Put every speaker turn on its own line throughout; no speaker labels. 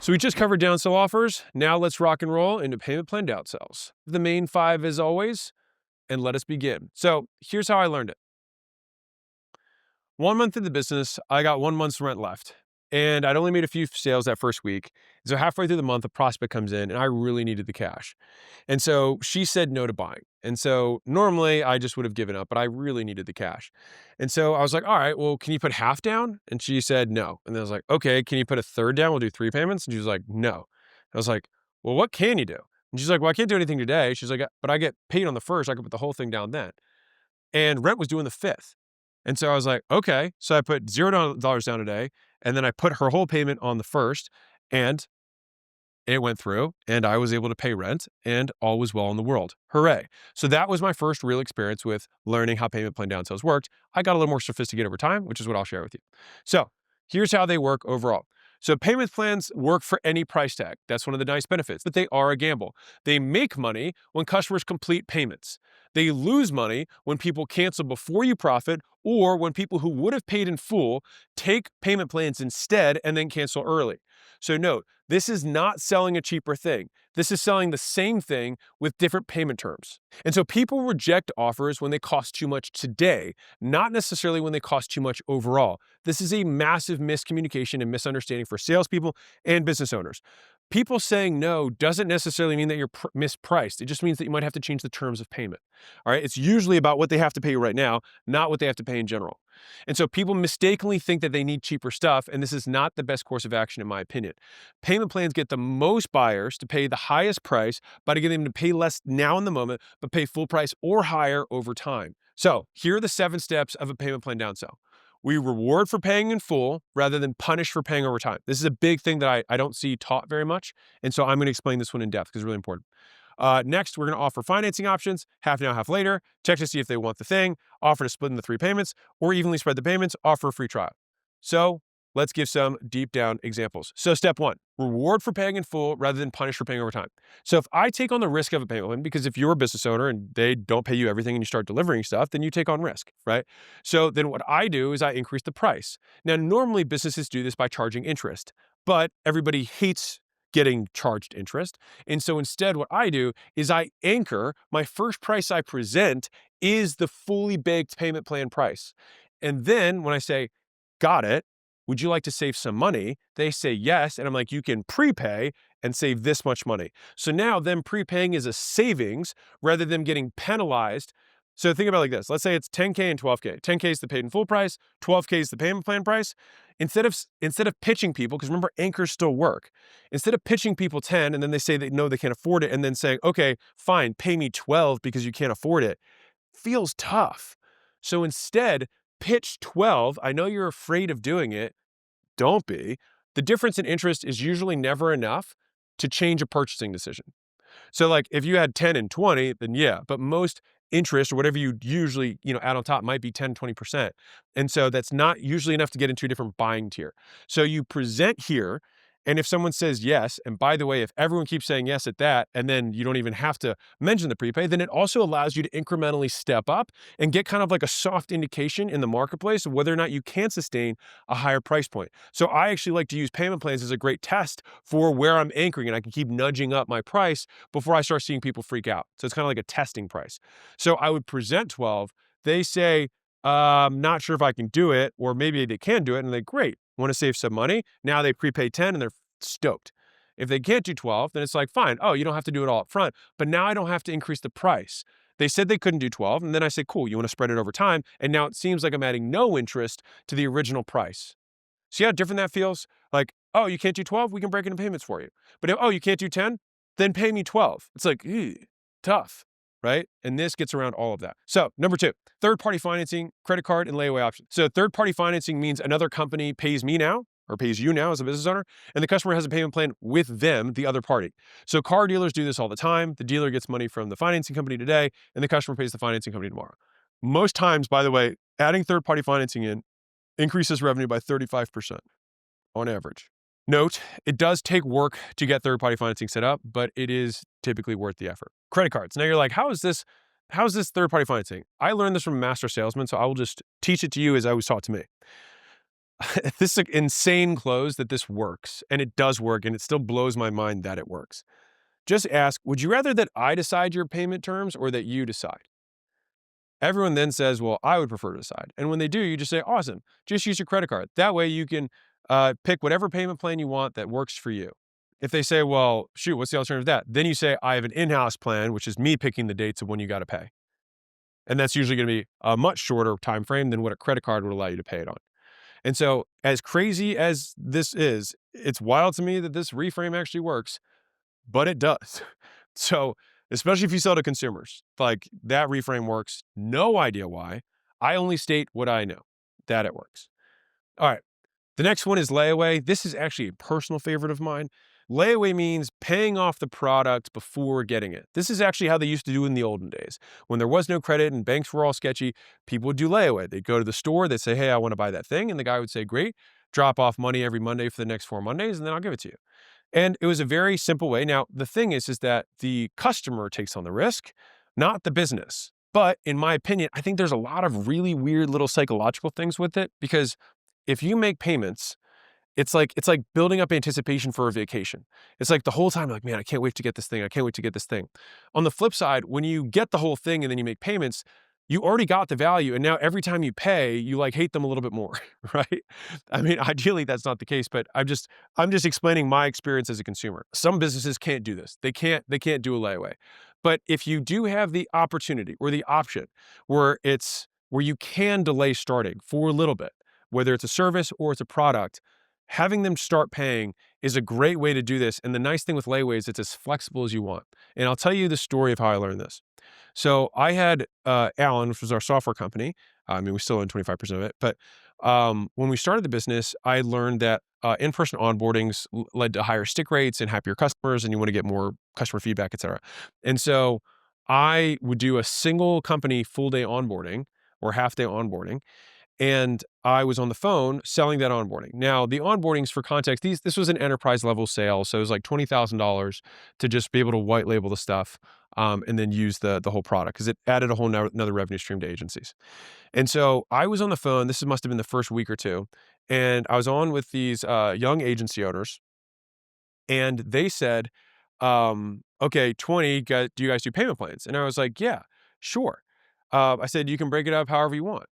So we just covered downsell offers. Now let's rock and roll into payment plan downsells. The main 5 as always, and let us begin. So here's how I learned it. 1 month in the business, I got 1 month's rent left. And I'd only made a few sales that first week. So halfway through the month, a prospect comes in and I really needed the cash. And so she said no to buying. And so normally I just would have given up, but I really needed the cash. And so I was like, all right, well, can you put half down? And she said no. And then I was like, okay, can you put a third down? We'll do 3 payments. And she was like, no. I was like, well, what can you do? And she's like, well, I can't do anything today. She's like, but I get paid on the first. I could put the whole thing down then. And rent was due on the 5th. And so I was like, okay. So I put $0 down today. And then I put her whole payment on the first. And it went through and I was able to pay rent and all was well in the world. Hooray. So that was my first real experience with learning how payment plan downsells worked. I got a little more sophisticated over time, which is what I'll share with you. So here's how they work overall. So payment plans work for any price tag. That's one of the nice benefits, but they are a gamble. They make money when customers complete payments. They lose money when people cancel before you profit or when people who would have paid in full take payment plans instead and then cancel early. So note, this is not selling a cheaper thing. This is selling the same thing with different payment terms. And so people reject offers when they cost too much today, not necessarily when they cost too much overall. This is a massive miscommunication and misunderstanding for salespeople and business owners. People saying no doesn't necessarily mean that you're mispriced. It just means that you might have to change the terms of payment. All right. It's usually about what they have to pay you right now, not what they have to pay in general. And so people mistakenly think that they need cheaper stuff, and this is not the best course of action, in my opinion. Payment plans get the most buyers to pay the highest price by getting them to pay less now in the moment, but pay full price or higher over time. So here are the 7 steps of a payment plan downsell. We reward for paying in full rather than punish for paying over time. This is a big thing that I don't see taught very much. And so I'm going to explain this one in depth because it's really important. Next, we're going to offer financing options, half now, half later, check to see if they want the thing, offer to split into 3 payments, or evenly spread the payments, offer a free trial. So let's give some deep down examples. So step 1, reward for paying in full rather than punish for paying over time. So if I take on the risk of a payment plan, because if you're a business owner and they don't pay you everything and you start delivering stuff, then you take on risk, right? So then what I do is I increase the price. Now, normally businesses do this by charging interest, but everybody hates getting charged interest. And so instead, what I do is I anchor my first price I present is the fully baked payment plan price. And then when I say, got it, would you like to save some money? They say yes. And I'm like, you can prepay and save this much money. So now them prepaying is a savings rather than getting penalized. So think about it like this. Let's say it's 10K and 12K. 10K is the paid in full price. 12K is the payment plan price. Instead of pitching people, because remember, anchors still work. Instead of pitching people 10 and then they say that no, they can't afford it, and then saying, okay, fine, pay me 12 because you can't afford it, feels tough. So instead, pitch 12. I know you're afraid of doing it. Don't be. The difference in interest is usually never enough to change a purchasing decision. So like if you had 10 and 20, then yeah, but most interest or whatever you usually, add on top might be 10, 20%. And so that's not usually enough to get into a different buying tier. So you present here, and if someone says yes, and by the way, if everyone keeps saying yes at that, and then you don't even have to mention the prepay, then it also allows you to incrementally step up and get kind of like a soft indication in the marketplace of whether or not you can sustain a higher price point. So I actually like to use payment plans as a great test for where I'm anchoring, and I can keep nudging up my price before I start seeing people freak out. So it's kind of like a testing price. So I would present 12. They say, not sure if I can do it, or maybe they can do it, and they great, want to save some money. Now they prepay 10 and they're stoked. If they can't do 12, then it's like, fine. Oh, you don't have to do it all up front, but now I don't have to increase the price. They said they couldn't do 12, and then I say, cool, you want to spread it over time, and now it seems like I'm adding no interest to the original price. See how different that feels? Like, oh, you can't do 12? We can break into payments for you. But if, oh, you can't do 10? Then pay me 12. It's like, tough, right? And this gets around all of that. So number 2, third-party financing, credit card, and layaway options. So third-party financing means another company pays me now or pays you now as a business owner, and the customer has a payment plan with them, the other party. So car dealers do this all the time. The dealer gets money from the financing company today, and the customer pays the financing company tomorrow. Most times, by the way, adding third-party financing in increases revenue by 35% on average. Note, it does take work to get third-party financing set up, but it is typically worth the effort. Credit cards. Now you're like, how is this third-party financing? I learned this from a master salesman, so I will just teach it to you as I was taught to me. this is insane close that this works, and it does work, and it still blows my mind that it works. Just ask, would you rather that I decide your payment terms or that you decide? Everyone then says, well, I would prefer to decide. And when they do, you just say, awesome, just use your credit card. That way you can pick whatever payment plan you want that works for you. If they say, well, shoot, what's the alternative to that? Then you say, I have an in-house plan, which is me picking the dates of when you got to pay. And that's usually going to be a much shorter time frame than what a credit card would allow you to pay it on. And so, as crazy as this is, it's wild to me that this reframe actually works, but it does. So, especially if you sell to consumers, like that reframe works. No idea why. I only state what I know, that it works. All right. The next one is layaway. This is actually a personal favorite of mine. Layaway means paying off the product before getting it. This is actually how they used to do in the olden days. When there was no credit and banks were all sketchy, people would do layaway. They'd go to the store, they'd say, hey, I want to buy that thing. And the guy would say, great, drop off money every Monday for the next 4 Mondays, and then I'll give it to you. And it was a very simple way. Now, the thing is that the customer takes on the risk, not the business. But in my opinion, I think there's a lot of really weird little psychological things with it, because if you make payments, it's like building up anticipation for a vacation. It's like the whole time, like, man, I can't wait to get this thing. I can't wait to get this thing. On the flip side, when you get the whole thing and then you make payments, you already got the value. And now every time you pay, you like hate them a little bit more, right? I mean, ideally that's not the case, but I'm just explaining my experience as a consumer. Some businesses can't do this. They can't do a layaway. But if you do have the opportunity or the option where you can delay starting for a little bit, whether it's a service or it's a product, having them start paying is a great way to do this. And the nice thing with layaway is it's as flexible as you want. And I'll tell you the story of how I learned this. So I had Alan, which was our software company. I mean, we still own 25% of it. But when we started the business, I learned that in-person onboardings led to higher stick rates and happier customers, and you want to get more customer feedback, et cetera. And so I would do a single company full-day onboarding or half-day onboarding. And I was on the phone selling that onboarding. Now, the onboardings, for context, this was an enterprise level sale. So it was like $20,000 to just be able to white label the stuff, and then use the whole product, because it added a whole another revenue stream to agencies. And so I was on the phone. This must have been the first week or two. And I was on with these young agency owners, and they said, okay, 20, do you guys do payment plans? And I was like, yeah, sure. I said, you can break it up however you want.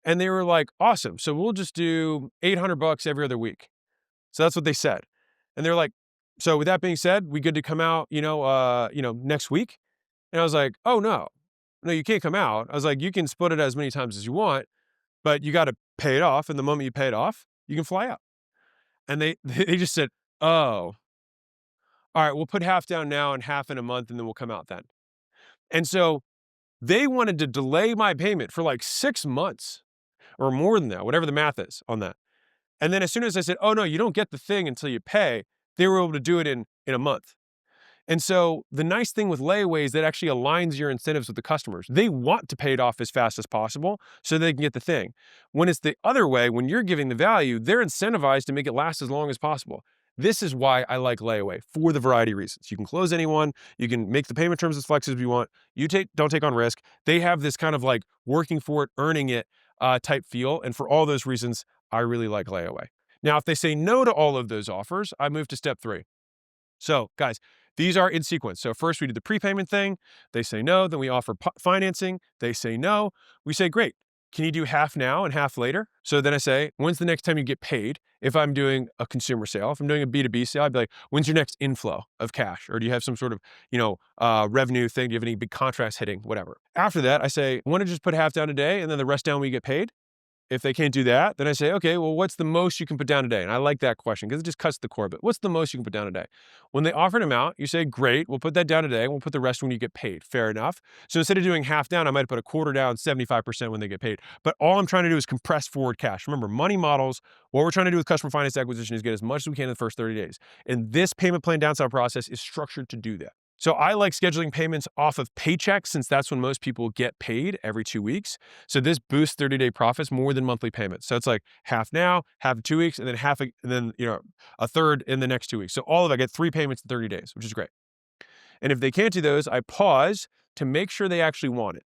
And they were like, awesome. So we'll just do $800 every other week. So that's what they said. And they're like, so with that being said, we good to come out, next week? And I was like, oh no, you can't come out. I was like, you can split it as many times as you want, but you got to pay it off. And the moment you pay it off, you can fly out. And they just said, oh, all right, we'll put half down now and half in a month, and then we'll come out then. And so they wanted to delay my payment for like 6 months or more than that, whatever the math is on that. And then as soon as I said, oh no, you don't get the thing until you pay, they were able to do it in a month. And so the nice thing with layaway is that actually aligns your incentives with the customers. They want to pay it off as fast as possible so they can get the thing. When it's the other way, when you're giving the value, they're incentivized to make it last as long as possible. This is why I like layaway, for the variety of reasons. You can close anyone. You can make the payment terms as flexible as you want. Don't take on risk. They have this kind of like working for it, earning it type feel. And for all those reasons, I really like layaway. Now, if they say no to all of those offers, I move to step 3. So guys, these are in sequence. So first we do the prepayment thing. They say no. Then we offer financing. They say no. We say, great. Can you do half now and half later? So then I say, when's the next time you get paid? If I'm doing a consumer sale, if I'm doing a B2B sale, I'd be like, when's your next inflow of cash? Or do you have some sort of, revenue thing? Do you have any big contracts hitting? Whatever. After that, I say, want to just put half down today and then the rest down when you get paid? If they can't do that, then I say, okay, well, what's the most you can put down today? And I like that question because it just cuts the core. But what's the most you can put down today? When they offer an amount, you say, great, we'll put that down today. We'll put the rest when you get paid. Fair enough. So instead of doing half down, I might put a quarter down, 75% when they get paid. But all I'm trying to do is compress forward cash. Remember, money models, what we're trying to do with customer finance acquisition is get as much as we can in the first 30 days. And this payment plan downsell process is structured to do that. So I like scheduling payments off of paychecks, since that's when most people get paid every 2 weeks. So this boosts 30-day profits more than monthly payments. So it's like half now, half in 2 weeks, and then a third in the next 2 weeks. So all of it, I get 3 payments in 30 days, which is great. And if they can't do those, I pause to make sure they actually want it.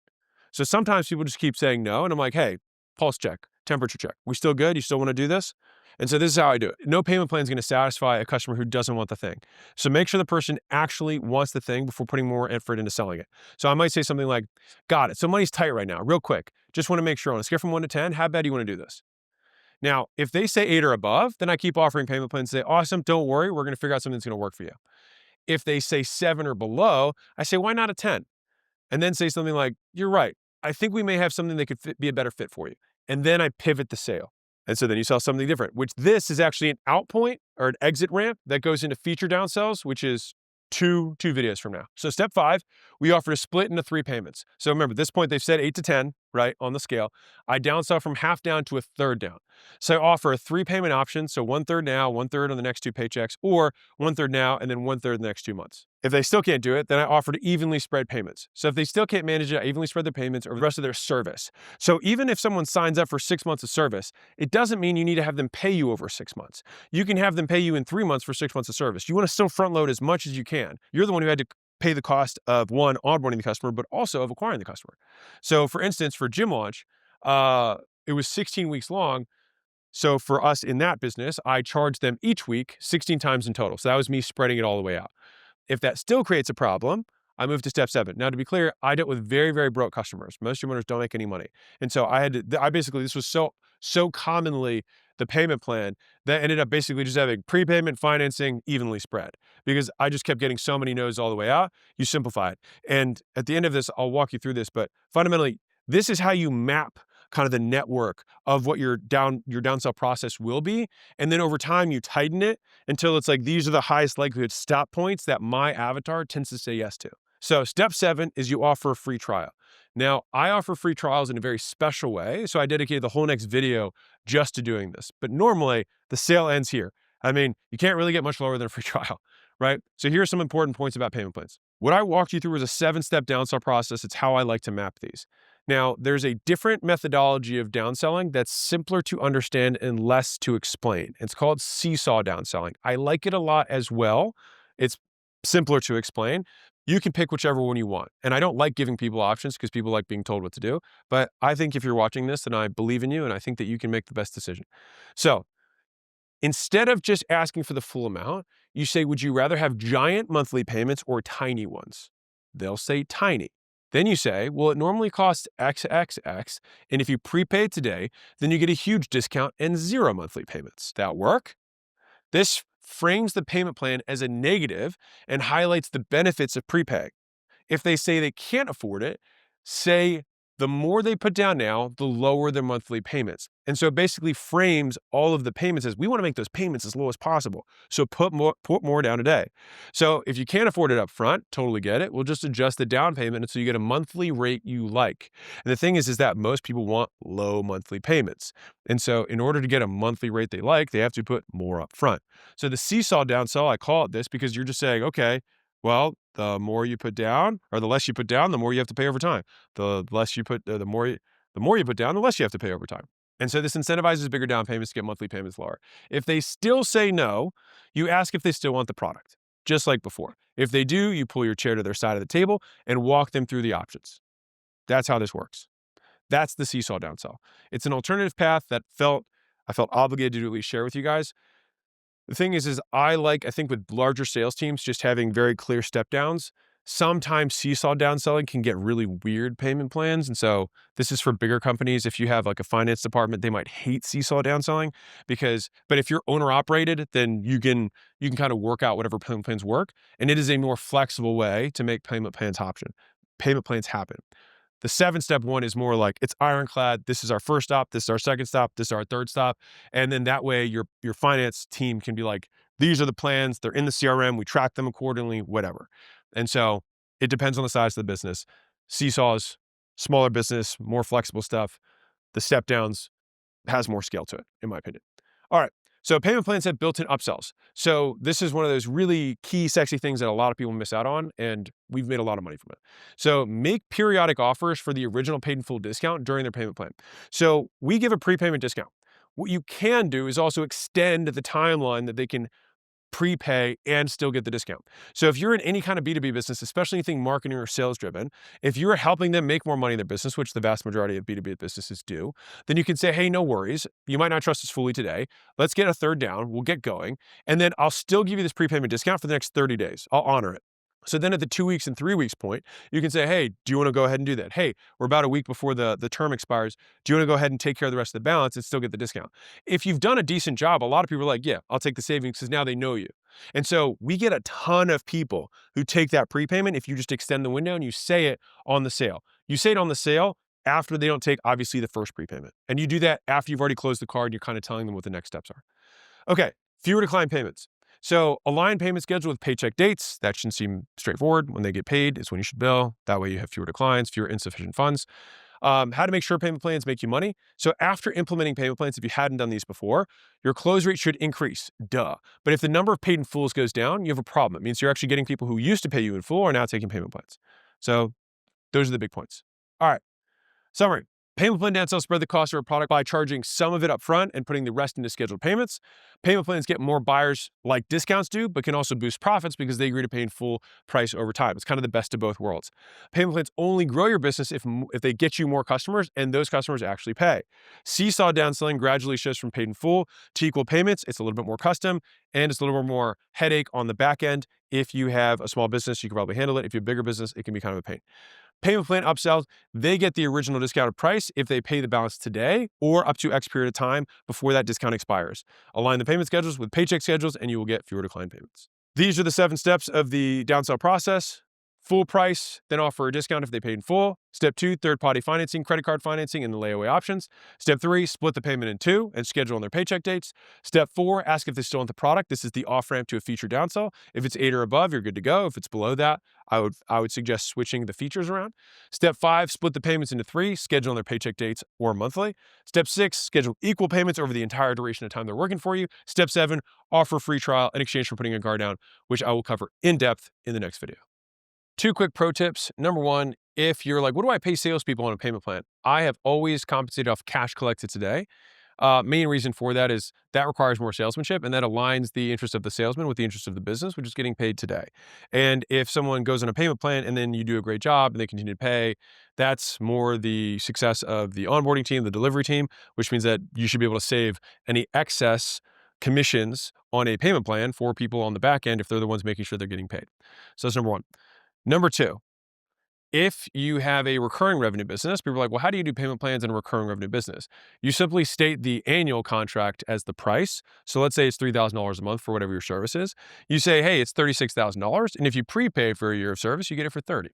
So sometimes people just keep saying no, and I'm like, hey, pulse check. temperature check. We still good? You still want to do this? And so this is how I do it. No payment plan is going to satisfy a customer who doesn't want the thing. So make sure the person actually wants the thing before putting more effort into selling it. So I might say something like, got it. So money's tight right now, real quick. Just want to make sure on a scale from 1 to 10, how bad do you want to do this? Now, if they say 8 or above, then I keep offering payment plans and say, awesome, don't worry, we're going to figure out something that's going to work for you. If they say 7 or below, I say, why not a 10? And then say something like, you're right. I think we may have something that could be a better fit for you. And then I pivot the sale. And so then you sell something different, which this is actually an out point or an exit ramp that goes into feature downsells, which is two videos from now. So step 5, we offer to split into 3 payments. So remember, at this point, they've said 8 to 10, right, on the scale. I downsell from half down to a third down. So I offer a 3 payment option. So 1/3 now, 1/3 on the next 2 paychecks, or 1/3 now, and then 1/3 the next 2 months. If they still can't do it, then I offer to evenly spread payments. So if they still can't manage it, I evenly spread their payments over the rest of their service. So even if someone signs up for 6 months of service, it doesn't mean you need to have them pay you over 6 months. You can have them pay you in 3 months for 6 months of service. You want to still front load as much as you can. You're the one who had to pay the cost of, one, onboarding the customer, but also of acquiring the customer. So for instance, for Gym Launch, it was 16 weeks long. So for us in that business, I charged them each week 16 times in total. So that was me spreading it all the way out. If that still creates a problem, I moved to step 7. Now, to be clear, I dealt with very, very broke customers. Most gym owners don't make any money. And so this was so commonly the payment plan that ended up basically just having prepayment financing evenly spread because I just kept getting so many no's all the way out. You simplify it. And at the end of this, I'll walk you through this, but fundamentally, this is how you map kind of the network of what your downsell process will be. And then over time, you tighten it until it's like, these are the highest likelihood stop points that my avatar tends to say yes to. So step 7 is you offer a free trial. Now, I offer free trials in a very special way. So I dedicated the whole next video just to doing this. But normally the sale ends here. I mean, you can't really get much lower than a free trial, right? So here are some important points about payment plans. What I walked you through was a 7-step downsell process. It's how I like to map these. Now, there's a different methodology of downselling that's simpler to understand and less to explain. It's called seesaw downselling. I like it a lot as well. It's simpler to explain. You can pick whichever one you want. And I don't like giving people options because people like being told what to do. But I think if you're watching this, then I believe in you and I think that you can make the best decision. So instead of just asking for the full amount, you say, would you rather have giant monthly payments or tiny ones? They'll say tiny. Then you say, well, it normally costs XXX, and if you prepay today, then you get a huge discount and 0 monthly payments. That work? This frames the payment plan as a negative and highlights the benefits of prepay. If they say they can't afford it, say the more they put down now, the lower their monthly payments. And so it basically frames all of the payments as we want to make those payments as low as possible. So put more down today. So if you can't afford it up front, totally get it. We'll just adjust the down payment until you get a monthly rate you like. And the thing is that most people want low monthly payments. And so in order to get a monthly rate they like, they have to put more up front. So the seesaw downsell, I call it this because you're just saying, okay, well, the more you put down, or the less you put down, the more you have to pay over time. The less you put, the more you put down, the less you have to pay over time. And so this incentivizes bigger down payments to get monthly payments lower. If they still say no, you ask if they still want the product, just like before. If they do, you pull your chair to their side of the table and walk them through the options. That's how this works. That's the seesaw downsell. It's an alternative path that I felt obligated to at least share with you guys. The thing is I think with larger sales teams, just having very clear step downs. Sometimes seesaw downselling can get really weird payment plans. And so this is for bigger companies. If you have like a finance department, they might hate seesaw downselling but if you're owner operated, then you can kind of work out whatever payment plans work. And it is a more flexible way to make payment plans happen. The 7-step one is more like it's ironclad. This is our first stop. This is our second stop. This is our third stop. And then that way your finance team can be like, these are the plans. They're in the CRM. We track them accordingly, whatever. And so it depends on the size of the business. Seesaws, smaller business, more flexible stuff. The step downs has more scale to it, in my opinion. All right. So payment plans have built-in upsells. So this is one of those really key, sexy things that a lot of people miss out on, and we've made a lot of money from it. So make periodic offers for the original paid in full discount during their payment plan. So we give a prepayment discount. What you can do is also extend the timeline that they can prepay, and still get the discount. So if you're in any kind of B2B business, especially anything marketing or sales driven, if you're helping them make more money in their business, which the vast majority of B2B businesses do, then you can say, hey, no worries. You might not trust us fully today. Let's get a third down. We'll get going. And then I'll still give you this prepayment discount for the next 30 days. I'll honor it. So then at the 2 weeks and 3 weeks point, you can say, hey, do you want to go ahead and do that? Hey, we're about a week before the term expires. Do you want to go ahead and take care of the rest of the balance and still get the discount? If you've done a decent job, a lot of people are like, yeah, I'll take the savings because now they know you. And so we get a ton of people who take that prepayment if you just extend the window and you say it on the sale. You say it on the sale after they don't take, obviously, the first prepayment. And you do that after you've already closed the card, you're kind of telling them what the next steps are. Okay, fewer decline payments. So align payment schedule with paycheck dates. That should seem straightforward. When they get paid is when you should bill. That way you have fewer declines, fewer insufficient funds. How to make sure payment plans make you money. So after implementing payment plans, if you hadn't done these before, your close rate should increase, duh. But if the number of paid in fulls goes down, you have a problem. It means you're actually getting people who used to pay you in full are now taking payment plans. So those are the big points. All right, summary. Payment plan downsells spread the cost of a product by charging some of it up front and putting the rest into scheduled payments. Payment plans get more buyers like discounts do, but can also boost profits because they agree to pay in full price over time. It's kind of the best of both worlds. Payment plans only grow your business if they get you more customers and those customers actually pay. Seesaw downselling gradually shifts from paid in full to equal payments. It's a little bit more custom and it's a little bit more headache on the back end. If you have a small business, you can probably handle it. If you have a bigger business, it can be kind of a pain. Payment plan upsells, they get the original discounted price if they pay the balance today or up to X period of time before that discount expires. Align the payment schedules with paycheck schedules and you will get fewer decline payments. These are the 7 steps of the downsell process. Full price, then offer a discount if they paid in full. Step 2, third-party financing, credit card financing, and the layaway options. Step 3, split the payment in 2 and schedule on their paycheck dates. Step 4, ask if they still want the product. This is the off-ramp to a feature downsell. If it's 8 or above, you're good to go. If it's below that, I would suggest switching the features around. Step 5, split the payments into 3, schedule on their paycheck dates or monthly. Step 6, schedule equal payments over the entire duration of time they're working for you. Step 7, offer a free trial in exchange for putting a guard down, which I will cover in depth in the next video. 2 quick pro tips. Number 1, if you're like, what do I pay salespeople on a payment plan? I have always compensated off cash collected today. Main reason for that is that requires more salesmanship and that aligns the interest of the salesman with the interest of the business, which is getting paid today. And if someone goes on a payment plan and then you do a great job and they continue to pay, that's more the success of the onboarding team, the delivery team, which means that you should be able to save any excess commissions on a payment plan for people on the back end if they're the ones making sure they're getting paid. So that's number 1. Number 2, if you have a recurring revenue business, people are like, well, how do you do payment plans in a recurring revenue business? You simply state the annual contract as the price. So let's say it's $3,000 a month for whatever your service is. You say, hey, it's $36,000. And if you prepay for a year of service, you get it for $30,000,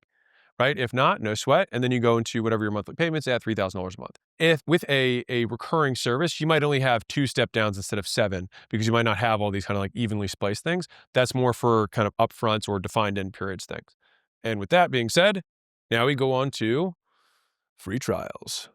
right? If not, no sweat. And then you go into whatever your monthly payments at $3,000 a month. If with a recurring service, you might only have 2 step downs instead of 7 because you might not have all these kind of like evenly spliced things. That's more for kind of upfronts or defined end periods things. And with that being said, now we go on to free trials.